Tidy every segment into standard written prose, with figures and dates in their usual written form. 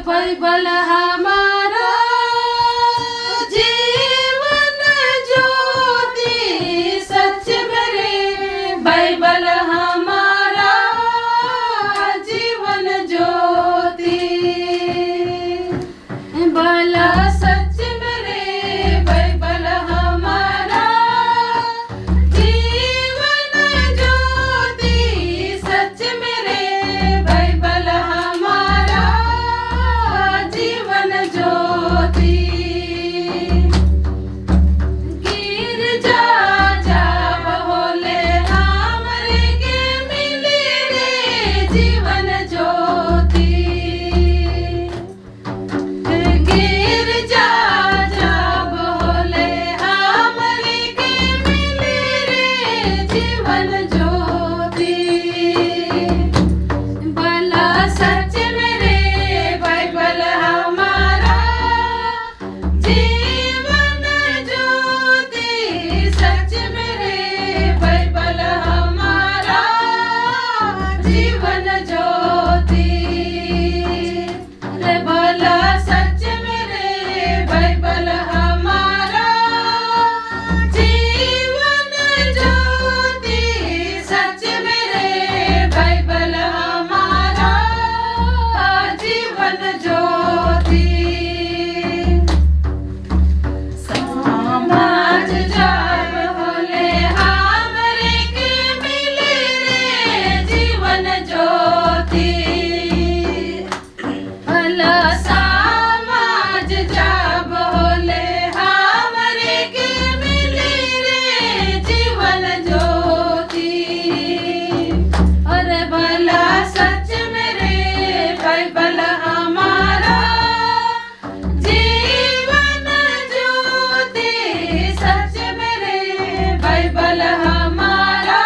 Bible हमारा जीवन ज्योति, सच मेरे Bible हमारा जीवन ज्योति। भला सच मेरे बाइबल हमारा जीवन ज्योति, सच मेरे बाइबल हमारा जीवन ज्योति। गिरजा जाब होले हमरे के मिली रे जीवन ज्योति। गिरजा जाब होले हमरे के मिली रे जीवन ज्योति। भला सच मेरे बाइबल हमारा जीवन ज्योति, सच मेरे बाइबल हमारा जीवन ज्योति। अरे भला सच मेरे बाइबल हमारा जीवन ज्योति, सच मेरे बाइबल हमारा जीवन ज्योति। समाज जाब होले हमरे के मिले रे जीवन ज्योति। भला समाज जाब होले हमरे के मिले रे जीवन ज्योति। अरे भला सच मेरे बाइबल हमारा जीवन ज्योति, सच मेरे बाइबल हमारा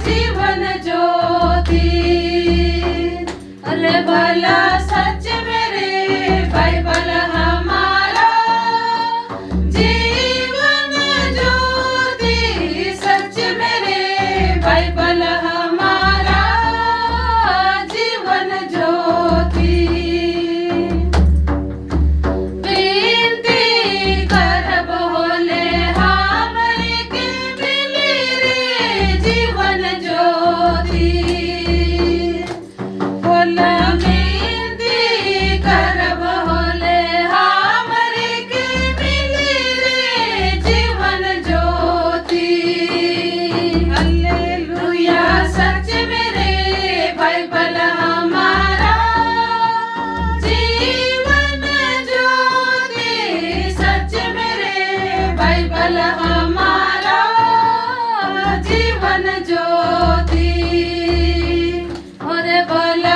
जीवन ज्योति। अरे भला सच मेरे बाइबल हमारा जीवन ज्योति, सच मेरे बाइबल हमारा जीवन ज्योति। विनती करब होले हमरे के मिली रे जीवन ज्योति। बोला विनती करब होले हमरे के मिली रे जीवन ज्योति। हालेलुया सच मेरे बाइबल हमारा जीवन ज्योति, सच मेरे बाइबल हमारा जीवन ज्योति। और भला